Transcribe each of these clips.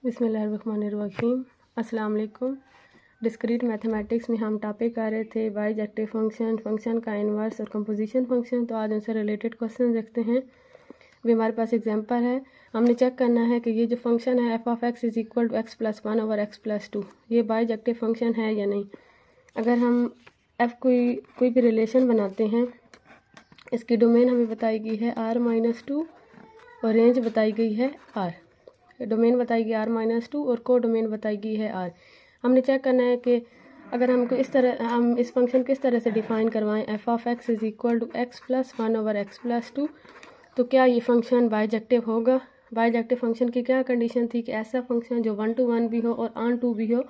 बिस्मिल्लाहिर्रहमानिर्रहीम। अस्सलाम वालेकुम। डिस्क्रीट मैथमेटिक्स में हम टॉपिक कर रहे थे बाइजेक्टिव फंक्शन, फंक्शन का इन्वर्स और कंपोजिशन फंक्शन। तो आज उनसे रिलेटेड क्वेश्चन देखते हैं। भी हमारे पास एग्जांपल है, हमने चेक करना है कि ये जो फंक्शन है F of X is equal to X plus one over X plus two, ये बाइजेक्टिव फंक्शन है या नहीं। अगर हम एफ कोई भी रिलेशन बनाते हैं, इसकी डोमेन हमें बताई गई है आर माइनस टू और रेंज बताई गई है आर। डोमेन बताई गई आर माइनस टू और को डोमेन बताई गई है आर। हमने चेक करना है कि अगर हमको हम इस फंक्शन किस तरह से डिफ़ाइन करवाएं, F of X is equal to X plus one over X plus two, तो क्या ये फंक्शन बाइजेक्टिव होगा। बाइजेक्टिव फंक्शन की क्या कंडीशन थी कि ऐसा फंक्शन जो वन टू वन भी हो और ऑन टू भी हो,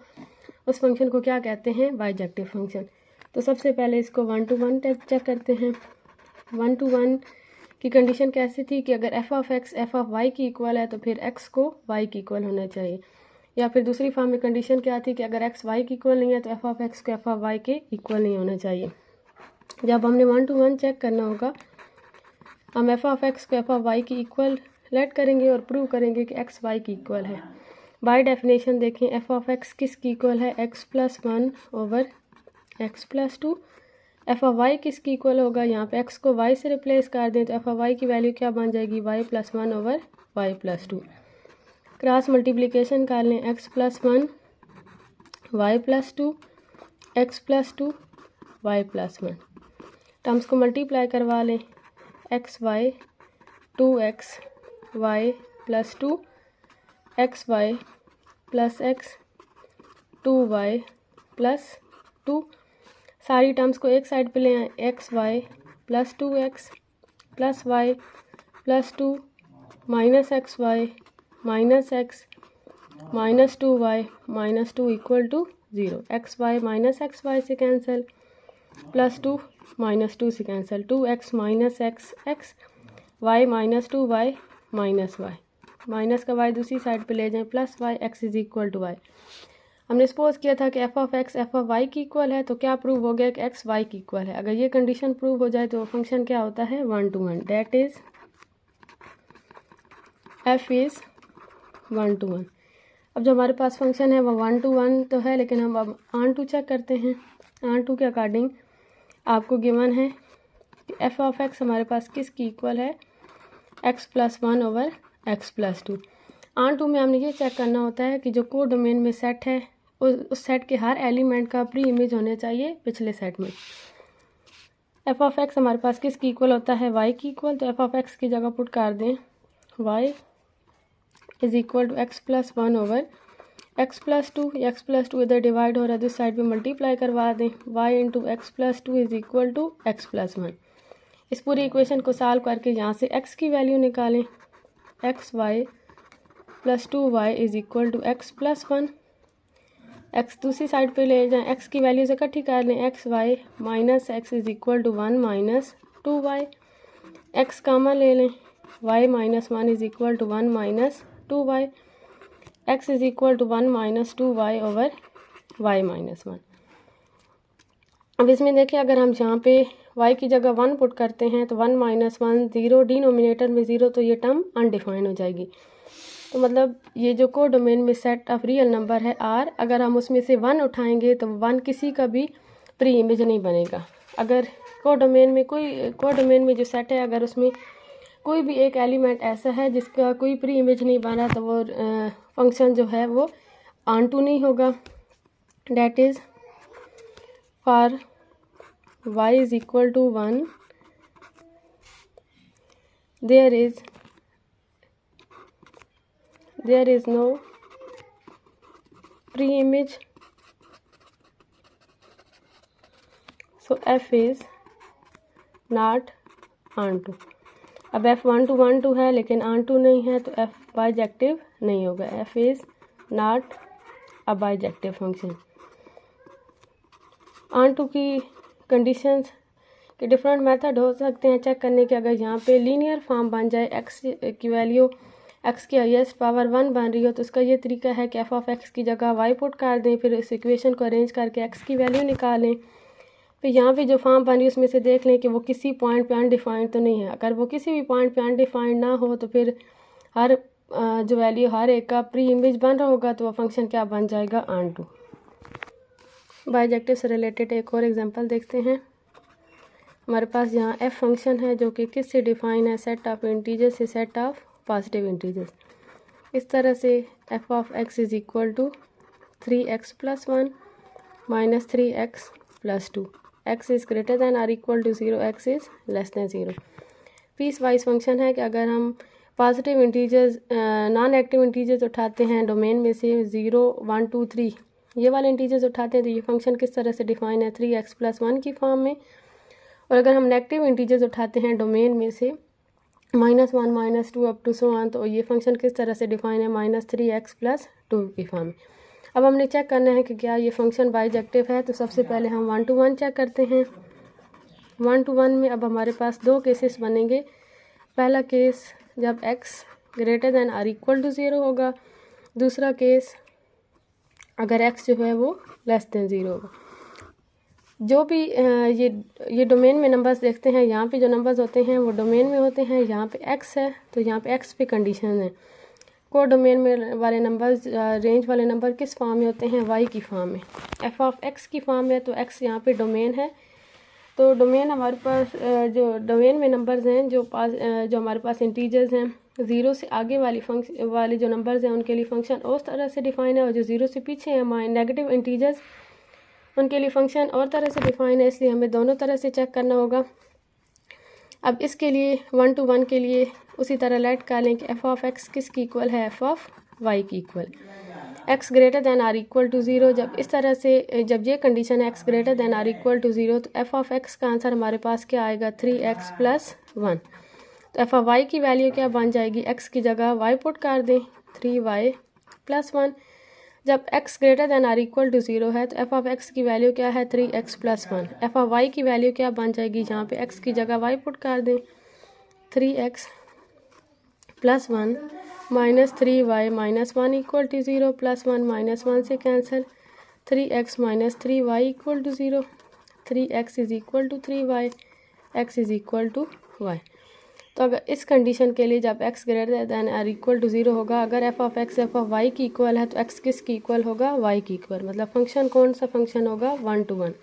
उस फंक्शन को क्या कहते हैं, बाइजेक्टिव फंक्शन। तो सबसे पहले इसको वन टू वन चेक करते हैं। वन टू वन की कंडीशन कैसी थी कि अगर F of X F of Y की इक्वल है तो फिर एक्स को वाई की इक्वल होना चाहिए। या फिर दूसरी फॉर्म में कंडीशन क्या थी कि अगर एक्स वाई की इक्वल नहीं है तो एफ ऑफ एक्स को एफ ऑफ वाई के इक्वल नहीं होना चाहिए। जब हमने वन टू वन चेक करना होगा, हम एफ ऑफ एक्स को एफ ऑफ वाई की इक्वल लेट करेंगे और प्रूव करेंगे कि एक्स वाई की इक्वल है। बाय डेफिनेशन देखें, एफ ऑफ एक्स किस की इक्वल है, X plus one over X plus two. F of Y किसकी इक्वल होगा, यहाँ पे एक्स को वाई से रिप्लेस कर दें तो एफ ऑफ वाई की वैल्यू क्या बन जाएगी, Y plus one over Y plus two. Cross multiplication कर लें, X plus one Y plus two, X plus two Y plus one. Terms को मल्टीप्लाई करवा लें, X Y two X Y plus two, X Y plus X two Y plus two. सारी terms को एक side पे ले आए, X Y plus two X plus Y plus two minus X Y minus X minus two Y minus two equal to zero. X Y minus X Y से cancel, plus two minus two से cancel, two X minus X X Y minus two Y minus Y, minus का Y दूसरी side पे ले जाएं, plus Y X is equal to Y. हमने suppose किया था कि F of X F of Y की इक्वल है, तो क्या प्रूव हो गया कि एक्स वाई की इक्वल है। अगर ये कंडीशन प्रूव हो जाए तो फंक्शन क्या होता है, one to one, that is F is one to one. अब जो हमारे पास फंक्शन है वो वन टू वन तो है, लेकिन हम अब ऑन टू चेक करते हैं। ऑन टू के अकॉर्डिंग आपको गिवन है कि एफ ऑफ एक्स हमारे पास किसकी इक्वल है, X plus one over X plus two. Onto में हमने ये चेक करना होता है कि जो को डोमेन में सेट है उस सेट के हर एलिमेंट का प्री इमेज होने चाहिए पिछले सेट में। एफ ऑफ एक्स हमारे पास किसकी इक्वल होता है, वाई की इक्वल। तो एफ ऑफ एक्स की जगह पुट कर दें, Y is equal to X plus one over X plus two. X plus two इधर डिवाइड हो रहा है, दूसरी साइड पे मल्टीप्लाई करवा दें, Y into X plus two is equal to X plus one. इस पूरी इक्वेशन को सॉल्व करके यहाँ से एक्स की वैल्यू निकालें, X Y plus two Y is equal to X plus one. X दूसरी साइड पे ले जाएं, एक्स की वैल्यू से इकट्ठी कर लें, X Y minus X is equal to one minus two Y. X comma ले लें, Y minus one is equal to one minus two Y. X is equal to one minus two Y over Y minus one. अब इसमें देखिए, अगर हम यहाँ पे y की जगह वन पुट करते हैं तो one minus one zero, denominator में ज़ीरो, तो ये टर्म अनडिफाइन हो जाएगी। तो मतलब ये जो को डोमेन में सेट ऑफ रियल नंबर है आर, अगर हम उसमें से वन उठाएंगे तो वन किसी का भी प्री इमेज नहीं बनेगा। अगर को डोमेन में जो सेट है, अगर उसमें कोई भी एक एलिमेंट ऐसा है जिसका कोई प्री इमेज नहीं बना, तो वो फंक्शन जो है वो ऑन टू नहीं होगा। That is for y is equal to 1 there is no pre-image, so f is not onto। अब f वन टू है लेकिन onto नहीं है, तो f बाइजेक्टिव नहीं होगा। f is not a bijective function. onto की कंडीशंस के डिफरेंट मेथड हो सकते हैं चेक करने के। अगर यहाँ पे लीनियर फॉर्म बन जाए, एक्स की वैल्यू एक्स की हाईएस्ट पावर वन बन रही हो, तो उसका ये तरीका है कि एफ ऑफ एक्स की जगह वाई पुट कर दें, फिर इस इक्वेशन को अरेंज करके एक्स की वैल्यू निकालें। फिर यहाँ पे जो फॉर्म बन रही है उसमें से देख लें कि वो किसी पॉइंट पे अनडिफाइंड तो नहीं है। अगर वो किसी भी पॉइंट पे अनडिफाइंड ना हो तो फिर हर जो वैल्यू हर एक का प्री इमेज बन रहा होगा तो वह फंक्शन क्या बन जाएगा, ऑन टू। बाइजेक्टिव से रिलेटेड एक और एग्जांपल देखते हैं। हमारे पास यहाँ एफ फंक्शन है जो कि किस से डिफाइन है, सेट ऑफ इंटीजर से सेट ऑफ पॉजिटिव इंटीजर्स। इस तरह से F of X is equal to 3x + 1 minus 3x + 2, x is greater than or equal to 0, x is less than 0। Piece wise function है कि अगर हम positive integers non active integers उठाते हैं domain में से 0 1 2 3 ये वाले इंटीजर्स उठाते हैं तो ये फंक्शन किस तरह से डिफाइन है, 3x + 1 की फॉर्म में। और अगर हम नेगेटिव इंटीजर्स उठाते हैं डोमेन में से -1 -2 अप टू सो ऑन तो ये फंक्शन किस तरह से डिफाइन है, -3x + 2 की फॉर्म में। अब हमने चेक करना है कि क्या ये फंक्शन बाइजेक्टिव है। तो सबसे पहले हम 1 to 1 चेक करते हैं। 1 to 1 में अब हमारे पास दो केसेस बनेंगे। पहला केस जब x greater than or equal to 0 होगा, दूसरा केस अगर x जो है वो लेस दैन 0 होगा। जो भी ये डोमेन में नंबर्स देखते हैं, यहाँ पे जो नंबर्स होते हैं वो डोमेन में होते हैं। यहाँ पे x है तो यहाँ पे x पे कंडीशन है। को डोमेन में वाले नंबर्स रेंज वाले नंबर किस फॉर्म में होते हैं, y की फॉर्म में। f ऑफ x की फॉर्म है तो x यहाँ पे डोमेन है। तो डोमेन हमारे पास जो डोमेन में नंबर्स हैं जो हमारे पास इंटीजर्स हैं, 0 से आगे वाले जो नंबर्स हैं उनके लिए फंक्शन उस तरह से डिफाइन है, और जो 0 से पीछे हैं नेगेटिव इंटीजर्स उनके लिए फंक्शन और तरह से डिफाइन है। इसलिए हमें दोनों तरह से चेक करना होगा। अब इसके लिए 1 to 1 के लिए उसी तरह लेट कर लें कि एफ ऑफ एक्स किसकी इक्वल है, एफ ऑफ वाई की equal. X greater than or equal to 0, जब इस तरह से जब ये कंडीशन है X greater than or equal to 0 तो एफ ऑफ एक्स का आंसर हमारे पास क्या आएगा, 3x + 1। तो एफ ऑफ वाई की वैल्यू क्या बन जाएगी, एक्स की जगह वाई पुट कर दें, 3y + 1। जब x greater than or equal to 0 है तो एफ ऑफ एक्स की वैल्यू क्या है, 3x + 1। एफ ऑफ वाई की वैल्यू क्या बन जाएगी, जहाँ पे x की जगह y पुट कर दें, 3x + 1 माइनस 3y - 1 = 0 + 1 - 1 से cancel, 3x - 3y = 0, 3x = 3y, x = y। तो अगर इस कंडीशन के लिए जब x greater than or equal to 0 होगा, अगर F of X F of Y की इक्वल है तो x किसकी इक्वल होगा, y की इक्वल। मतलब फंक्शन कौन सा फंक्शन होगा, 1 to 1।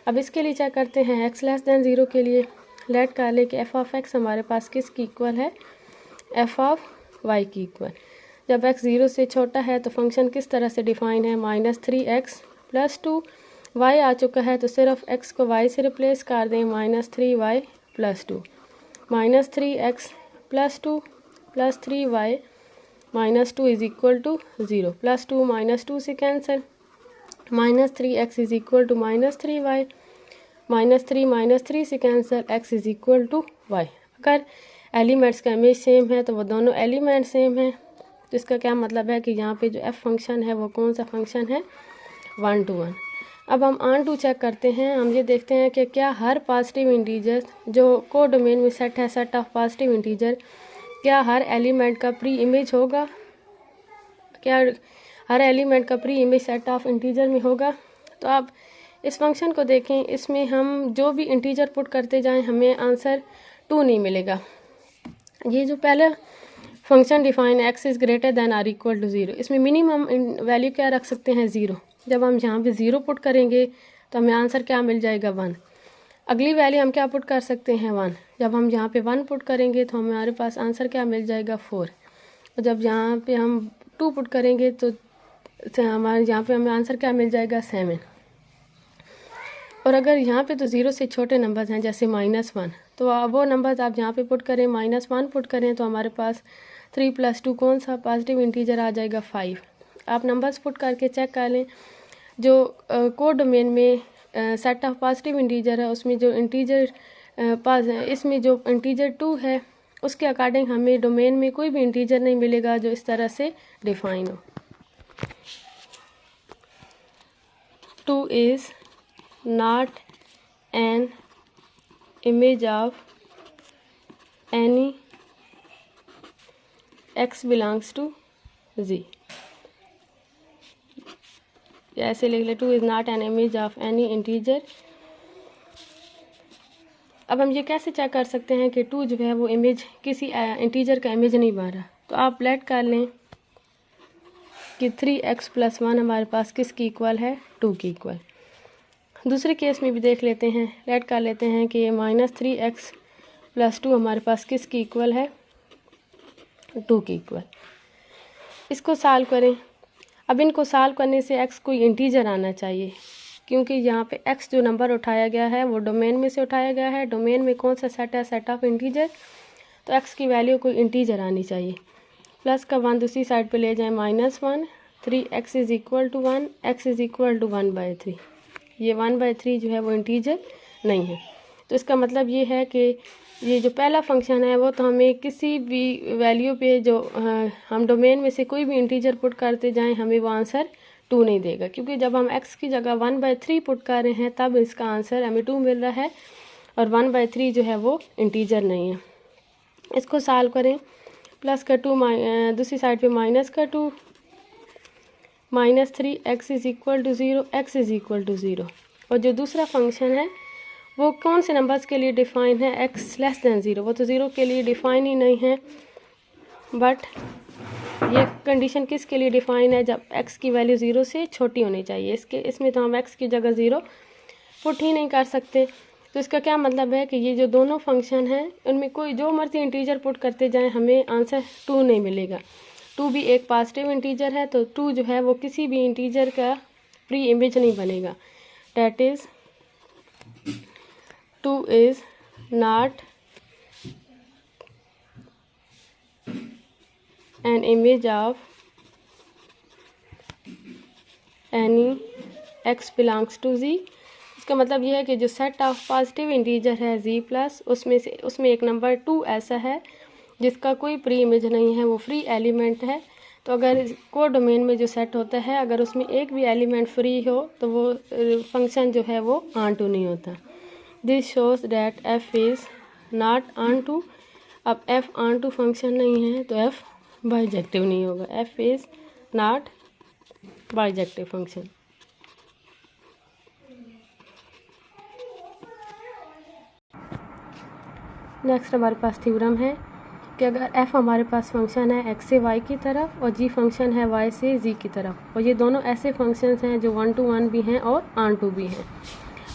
अब इसके लिए चेक करते हैं x लेस दैन 0 के लिए लेट कर ले कि एफ ऑफ एक्स हमारे पास किसकी इक्वल है, एफ ऑफ वाई की इक्वल। जब x 0 से छोटा है तो फंक्शन किस तरह से डिफाइन है, -3x + 2। y आ चुका है तो सिर्फ x को y से रिप्लेस कर दें, -3y + 2, -3x + 2 + 3y - 2 = 0, +2 - 2 से कैंसिल, -3x = -3y, -3 - 3 से कैंसिल, x = y। अगर एलिमेंट्स का इमेज सेम है तो वो दोनों एलिमेंट सेम हैं। तो इसका क्या मतलब है कि यहाँ पे जो f फंक्शन है वो कौन सा फंक्शन है, 1 to 1। अब हम ऑन टू चेक करते हैं। हम ये देखते हैं कि क्या हर पॉजिटिव इंटीजर जो को डोमेन में सेट है, सेट ऑफ पॉजिटिव इंटीजर, क्या हर एलिमेंट का प्री इमेज होगा, क्या हर एलिमेंट का pre image set of integer में होगा। तो आप इस फंक्शन को देखें, इसमें हम जो भी इंटीजर पुट करते जाएं हमें आंसर 2 नहीं मिलेगा। ये जो पहला फंक्शन डिफाइन है x is greater than or equal to 0, इसमें मिनिमम वैल्यू क्या रख सकते हैं, 0। जब हम यहाँ पे 0 पुट करेंगे तो हमें आंसर क्या मिल जाएगा, 1। अगली वैल्यू हम क्या पुट कर सकते हैं, 1। जब हम यहाँ पे 1 पुट करेंगे तो हमारे पास आंसर क्या मिल जाएगा, 4। और जब यहाँ पे हम 2 पुट करेंगे तो हमारे यहाँ पे हमें आंसर क्या मिल जाएगा, 7। और अगर यहाँ पे तो 0 से छोटे नंबर्स हैं जैसे -1, तो वो नंबर्स आप यहाँ पे पुट करें, -1 पुट करें तो हमारे पास 3 + 2 कौन सा पॉजिटिव इंटीजर आ जाएगा, 5। आप नंबर्स पुट करके चेक कर लें। जो कोड डोमेन में सेट ऑफ पॉजिटिव इंटीजर है उसमें जो इंटीजर इसमें जो इंटीजर 2 है उसके अकॉर्डिंग हमें डोमेन में कोई भी इंटीजर नहीं मिलेगा जो इस तरह से डिफाइन हो। 2 is not an image of any x belongs to z। ऐसे लिख ले, 2 is not an image of any integer। अब हम ये कैसे चेक कर सकते हैं कि 2 जो है वो इमेज किसी इंटीजर का इमेज नहीं बन रहा। तो आप लेट कर लें कि 3x+1 हमारे पास किसकी इक्वल है, 2 की इक्वल। दूसरे केस में भी देख लेते हैं, लेट कर लेते हैं कि -3x+2 हमारे पास किसकी इक्वल है, 2 की इक्वल। इसको सॉल्व करें। अब इनको सॉल्व करने से x कोई इंटीजर आना चाहिए, क्योंकि यहाँ पे x जो नंबर उठाया गया है वो डोमेन में से उठाया गया है। डोमेन में कौन सा सेट है, सेट ऑफ इंटीजर, तो x की वैल्यू कोई इंटीजर आनी चाहिए। प्लस का 1 दूसरी साइड पे ले जाएं, -1, 3x = 1, x = 1/3। ये 1/3 जो है वो इंटीजर नहीं है। तो इसका मतलब ये है कि ये जो पहला फंक्शन है वो तो हमें किसी भी वैल्यू पे जो हम डोमेन में से कोई भी इंटीजर पुट करते जाएं हमें वो आंसर 2 नहीं देगा, क्योंकि जब हम x की जगह 1/3 पुट कर रहे हैं तब इसका आंसर हमें 2 मिल रहा है, और 1/3 जो है वो इंटीजर नहीं है। इसको सॉल्व करें। प्लस का 2 दूसरी साइड पे माइनस का 2, -3x = 0, x = 0। और जो दूसरा फंक्शन है वो कौन से नंबर्स के लिए डिफ़ाइन है, x <0, वो तो 0 के लिए डिफ़ाइन ही नहीं है। बट ये कंडीशन किसके लिए डिफ़ाइन है, जब x की वैल्यू 0 से छोटी होनी चाहिए। इसमें तो हम x की जगह 0 पुट ही नहीं कर सकते। तो इसका क्या मतलब है कि ये जो दोनों फंक्शन हैं उनमें कोई जो मर्जी इंटीजर पुट करते जाएं हमें आंसर 2 नहीं मिलेगा। 2 भी एक पॉजिटिव इंटीजर है, तो 2 जो है वो किसी भी इंटीजर का प्री इमेज नहीं बनेगा। That is 2 is not an image of any x belongs to z। इसका मतलब यह है कि जो सेट ऑफ पॉजिटिव इंटीजर है z+, उसमें एक नंबर 2 ऐसा है जिसका कोई प्री इमेज नहीं है, वो फ्री एलिमेंट है। तो अगर को डोमेन में जो सेट होता है अगर उसमें एक भी एलिमेंट फ्री हो तो वो फंक्शन जो है वो ऑन टू नहीं होता। This shows that f is not onto. अब f ऑन टू फंक्शन नहीं है तो f बाइजेक्टिव नहीं होगा। f is not bijective function. Next हमारे पास थ्योरम है कि अगर f हमारे पास फंक्शन है x से y की तरफ और g फंक्शन है y से z की तरफ, और ये दोनों ऐसे फंक्शंस हैं जो 1 to 1 भी हैं और ऑन टू भी हैं।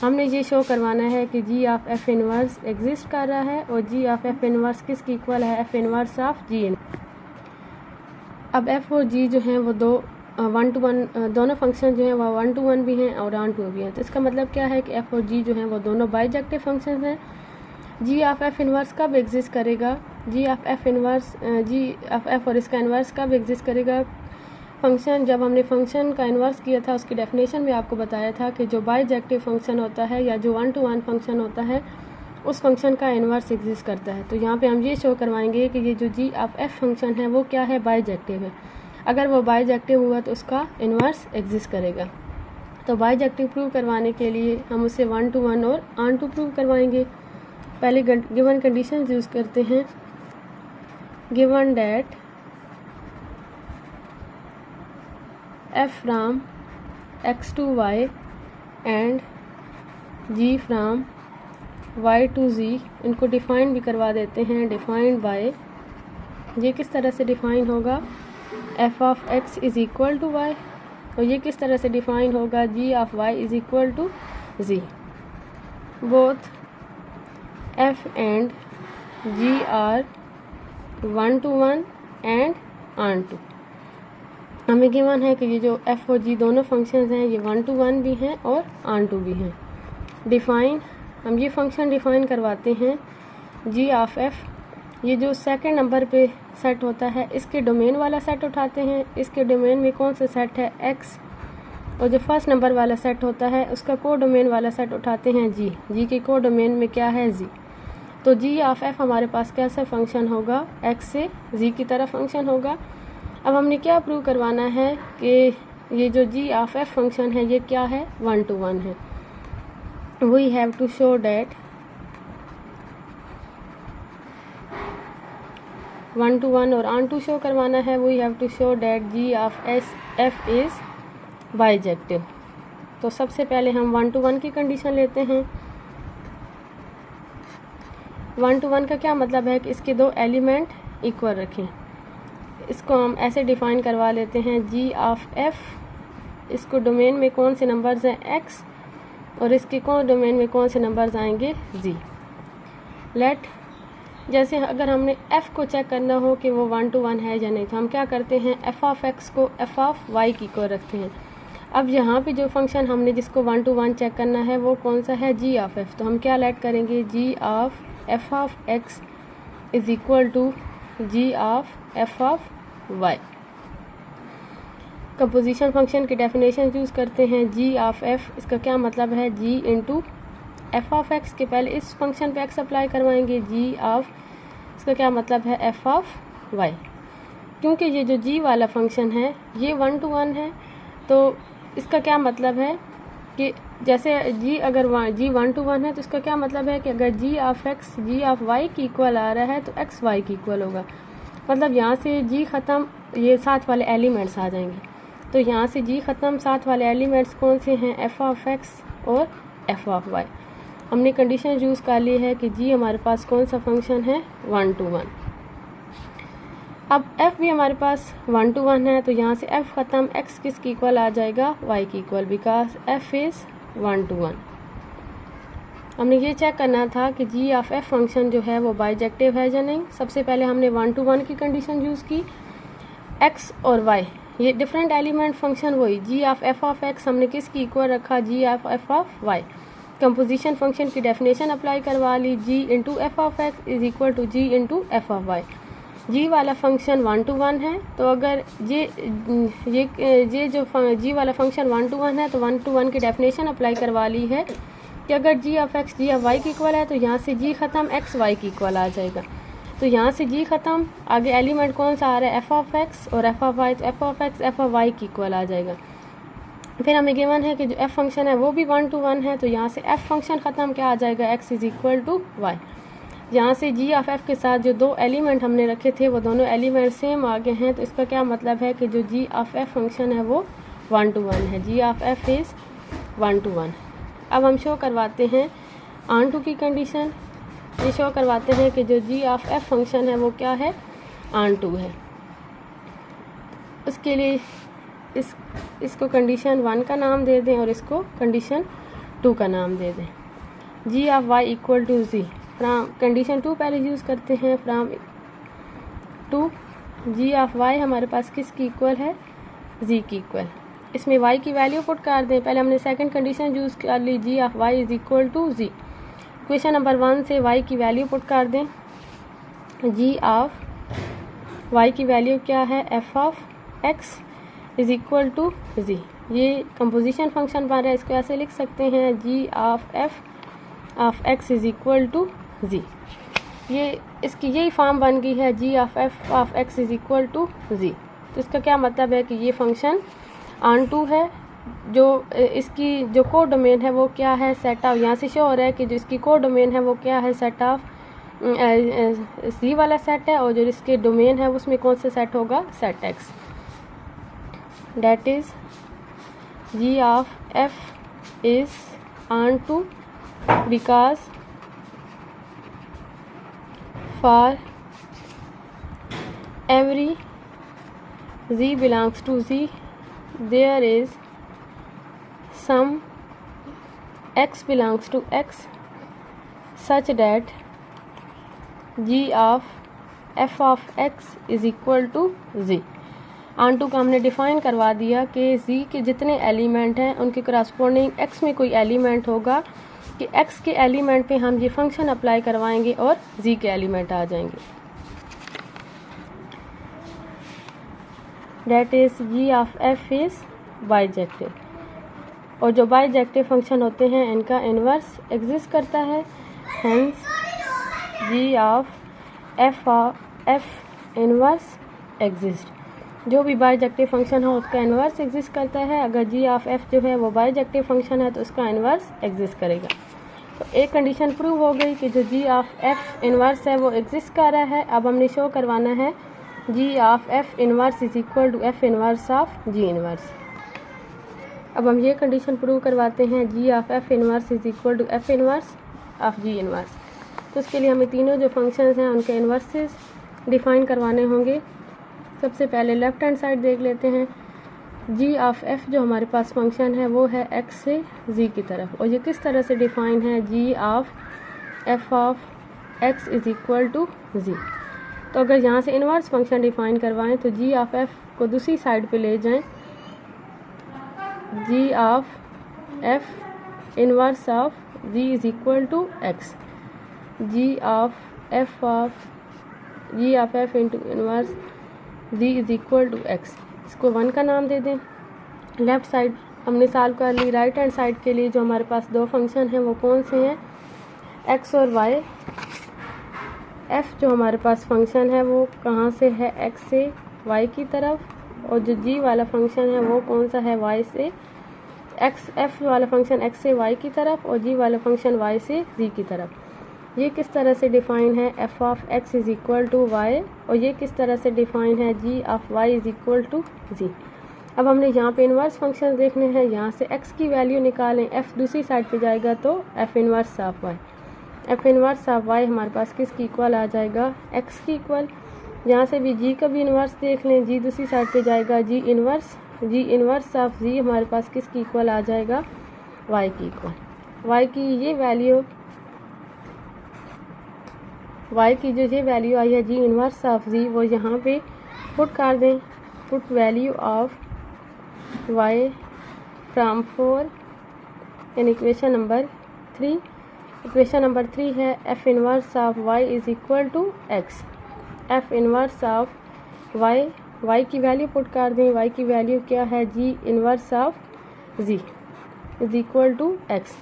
हमने ये शो करवाना है कि g of f inverse exist कर रहा है और g ऑफ f इनवर्स किसकी इक्वल है, f इनवर्स ऑफ g। अब f और g जो हैं वो 1 to 1 दोनों फंक्शन जो हैं वो 1 to 1 भी हैं और ऑन टू भी हैं। तो इसका मतलब क्या है कि f और g जो हैं वो दोनों बाइजेक्टिव फंक्शन हैं। g ऑफ f इनवर्स कब एग्जिस्ट करेगा, g ऑफ f और इसका इनवर्स कब एग्जिस्ट करेगा। फंक्शन जब हमने फंक्शन का इन्वर्स किया था उसकी डेफिनेशन में आपको बताया था कि जो बाइजेक्टिव फंक्शन होता है या जो 1 to 1 फंक्शन होता है उस फंक्शन का इन्वर्स एग्जिस्ट करता है। तो यहाँ पे हम ये शो करवाएंगे कि ये जो g ऑफ f फंक्शन है वो क्या है, बाइजेक्टिव है। अगर वो बाइजेक्टिव हुआ तो उसका इन्वर्स एग्जिस्ट करेगा। तो बाइजेक्टिव प्रूव करवाने के लिए हम उसे 1 to 1 और ऑन टू प्रूव करवाएंगे। पहले गिवन कंडीशन यूज़ करते हैं। Given that f from x to y and g from y to z, इनको डिफ़ाइन भी करवा देते हैं। डिफ़ाइंड बाय, ये किस तरह से डिफ़ाइन होगा, f of x is equal to y, और ये किस तरह से डिफ़ाइन होगा, g of y is equal to z। Both f and g are 1 to 1 and on to। हमें गिवन है कि ये जो f और g दोनों फंक्शंस हैं ये 1 to 1 भी हैं और ऑन टू भी हैं। डिफ़ाइन, हम ये फंक्शन डिफ़ाइन करवाते हैं g ऑफ f, ये जो सेकंड नंबर पे सेट होता है इसके डोमेन वाला सेट उठाते हैं। इसके डोमेन में कौन सा सेट है, x, और जो फर्स्ट नंबर वाला सेट होता है उसका को डोमेन वाला सेट उठाते हैं g के को डोमेन में क्या है, z। तो g ऑफ f हमारे पास कैसा फंक्शन होगा, x से z की तरफ फंक्शन होगा। अब हमने क्या प्रूव करवाना है कि ये जो g ऑफ f फंक्शन है ये क्या है, 1 to 1 है। We have to show that 1 to 1 और ऑन टू शो करवाना है। We have to show that g of f is bijective. तो सबसे पहले हम 1 to 1 की कंडीशन लेते हैं। 1 to 1 का क्या मतलब है कि इसके दो एलिमेंट इक्वल रखें। इसको हम ऐसे डिफ़ाइन करवा लेते हैं जी ऑफ एफ, इसको डोमेन में कौन से नंबर्स हैं एक्स, और इसके कौन डोमेन में कौन से नंबर्स आएंगे जी। लेट जैसे अगर हमने f को चेक करना हो कि वो 1 to 1 है या नहीं, तो हम क्या करते हैं f ऑफ x को f ऑफ y की को रखते हैं। अब यहाँ पे जो फंक्शन हमने जिसको 1 to 1 चेक करना है वो कौन सा है g ऑफ f, तो हम क्या लेट करेंगे g of f of x is equal to g of f of y। Composition function की डेफिनेशन यूज़ करते हैं g ऑफ f, इसका क्या मतलब है g into f of x के पहले इस फंक्शन पे x अप्लाई करवाएंगे g ऑफ, इसका क्या मतलब है f ऑफ y। क्योंकि ये जो g वाला फंक्शन है ये 1 to 1 है, तो इसका क्या मतलब है कि जैसे g अगर g 1 to 1 है तो इसका क्या मतलब है कि अगर g of x g of y की इक्वल आ रहा है तो x y की इक्वल होगा। मतलब यहाँ से g ख़त्म, ये साथ वाले एलिमेंट्स आ जाएंगे, तो यहाँ से g ख़त्म, साथ वाले एलिमेंट्स कौन से हैं f ऑफ x और f ऑफ y। हमने कंडीशन यूज़ कर ली है कि g हमारे पास कौन सा फंक्शन है 1 to 1। अब f भी हमारे पास 1 to 1 है, तो यहाँ से f ख़त्म, x किसकी इक्वल आ जाएगा y की equal, because f is 1 to 1। हमने ये चेक करना था कि g ऑफ f फंक्शन जो है वो बाइजेक्टिव है या नहीं। सबसे पहले हमने 1 to 1 की कंडीशन यूज़ की, x और y ये डिफरेंट एलिमेंट फंक्शन वही g ऑफ f हमने किसकी इक्वल रखा, g of f of y। Composition function की डेफिनेशन अप्लाई करवा ली, g into F of X is equal to G into F of Y. G वाला function 1 to 1 है, तो अगर ये जो जी वाला फंक्शन 1 to 1 है तो 1 to 1 की डेफिनेशन अप्लाई करवा ली है कि अगर G of X G of Y की इक्वल है तो यहाँ से जी ख़त्म एक्स वाई की इक्वल आ जाएगा। तो यहाँ से जी ख़त्म, आगे एलिमेंट कौन सा आ रहा है एफ ऑफ एक्स और एफ ऑफ वाई, तो F of X F of Y की इक्वल आ जाएगा। फिर हमें गिवन है कि जो f फंक्शन है वो भी 1 to 1 है, तो यहाँ से f फंक्शन ख़त्म क्या आ जाएगा x is equal to Y. यहाँ से g ऑफ f के साथ जो दो एलिमेंट हमने रखे थे वो दोनों एलिमेंट सेम आ गए हैं, तो इसका क्या मतलब है कि जो g ऑफ f फंक्शन है वो 1 to 1 है, g of f is 1 to 1। अब हम शो करवाते हैं ऑन टू की कंडीशन, ये शो करवाते हैं कि जो g ऑफ f फंक्शन है वो क्या है ऑन टू है। उसके लिए इसको कंडीशन 1 का नाम दे दें और इसको कंडीशन 2 का नाम दे दें। g of y equal to Z, from condition 2 पहले यूज़ करते हैं, फ्राम 2 g ऑफ y हमारे पास किसकी इक्वल है z की इक्वल। इसमें y की वैल्यू पुट कर दें, पहले हमने सेकंड कंडीशन यूज़ कर ली g of y is equal to z। Question number 1 से y की वैल्यू पुट कर दें, g ऑफ y की वैल्यू क्या है f of x is equal to G. ये कंपोजिशन फंक्शन बन रहा है, इसको ऐसे लिख सकते हैं g of f of x is equal to G. ये इसकी यही फॉर्म बन गई है g of f of x is equal to G. तो इसका क्या मतलब है कि ये फंक्शन ऑन टू है, जो इसकी जो को डोमेन है वो क्या है सेट ऑफ, यहाँ से शो हो रहा है कि जो इसकी को डोमेन है वो क्या है सेट ऑफ सी वाला सेट है, और जो इसके डोमेन है उसमें कौन सा सेट होगा set x. That is g of f is on to because for every z belongs to z there is some x belongs to x such that g of f of x is equal to z। Onto का हमने define करवा दिया कि z के जितने element हैं उनके corresponding x में कोई एलिमेंट होगा कि x के एलिमेंट पे हम ये फंक्शन अप्लाई करवाएंगे और z के एलिमेंट आ जाएंगे। That is g of f is bijective, और जो बाइजेक्टिव फंक्शन होते हैं इनका इन्वर्स एग्जिस्ट करता है, hence g of f inverse exist. जो भी बाइजेक्टिव फंक्शन हो उसका इन्वर्स एग्जिस्ट करता है, अगर g ऑफ f जो है वो बाइजेक्टिव फंक्शन है तो उसका इन्वर्स एग्जिस्ट करेगा। तो एक कंडीशन प्रूव हो गई कि जो g ऑफ f इन्वर्स है वो एग्जिस्ट कर रहा है। अब हमने शो करवाना है g of f inverse is equal to f inverse of g inverse. अब हम ये कंडीशन प्रूव करवाते हैं g of f inverse is equal to f inverse of g inverse. तो उसके लिए हमें तीनों जो फंक्शंस हैं उनके इन्वर्सेस डिफ़ाइन करवाने होंगे। सबसे पहले लेफ्ट हैंड साइड देख लेते हैं। जी ऑफ एफ जो हमारे पास फंक्शन है वो है एक्स से जी की तरफ, और ये किस तरह से डिफाइन है, G of F of X is equal to G. तो अगर यहाँ से इनवर्स फंक्शन डिफाइन करवाएं तो जी ऑफ एफ को दूसरी साइड पे ले जाएं, G of F inverse of G is equal to X, G of F into inverse G is equal to X. इसको 1 का नाम दे दें। लेफ्ट साइड हमने सॉल्व कर ली। राइट हैंड साइड के लिए जो हमारे पास दो फंक्शन हैं वो कौन से हैं, एक्स और वाई। एफ जो हमारे पास फंक्शन है वो कहाँ से है, एक्स से वाई की तरफ, और जो जी वाला फंक्शन है वो कौन सा है, वाई से एक्स। एफ वाला फंक्शन एक्स से वाई की तरफ और जी वाला फंक्शन वाई से जी की तरफ। ये किस तरह से डिफाइन है, F of X is equal to Y, और ये किस तरह से डिफाइन है, G of Y is equal to G. अब हमने यहाँ पे इनवर्स फंक्शन देखने हैं। यहाँ से x की वैल्यू निकालें, f दूसरी साइड पे जाएगा तो f inverse of y, f inverse of y हमारे पास किसकी इक्वल आ जाएगा, x की इक्वल। यहाँ से भी g का भी इनवर्स देख लें, g दूसरी साइड पे जाएगा, g इनवर्स ऑफ g हमारे पास किसकी इक्वल आ जाएगा, y की इक्वल। y की ये वैल्यू, y की जो ये वैल्यू आई है g इनवर्स ऑफ g, वो यहाँ पे पुट कर दें, put value of y from 4 in equation number 3। Equation number 3 है f inverse of y is equal to x। f inverse of y की वैल्यू पुट कर दें, y की वैल्यू क्या है, g inverse of g is equal to x।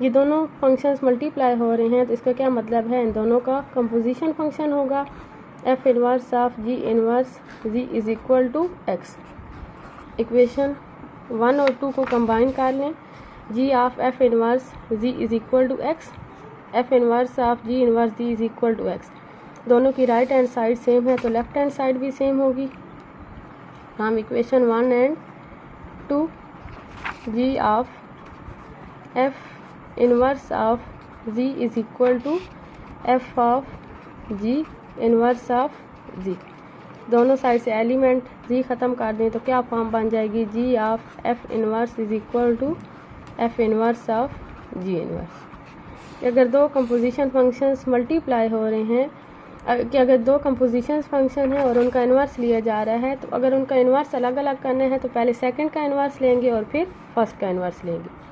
ये दोनों functions multiply हो रहे हैं तो इसका क्या मतलब है, इन दोनों का कंपोजिशन फंक्शन होगा। f inverse of g inverse g is equal to x। Equation 1 और 2 को कंबाइन कर लें, g of f inverse g is equal to x, f inverse of g inverse g is equal to x। दोनों की right hand side same है तो left hand side भी same होगी। हम equation 1 and 2 g of f inverse of g is equal to f of g inverse of g, दोनों side से element G ख़त्म कर दें तो क्या फॉर्म बन जाएगी, G of F inverse is equal to F inverse of G inverse. अगर दो कंपोजिशन फंक्शंस मल्टीप्लाई हो रहे हैं, कि अगर दो कंपोजिशन फंक्शन है और उनका इन्वर्स लिया जा रहा है, तो अगर उनका इन्वर्स अलग अलग करना है तो पहले सेकंड का इन्वर्स लेंगे और फिर फर्स्ट का इन्वर्स लेंगे।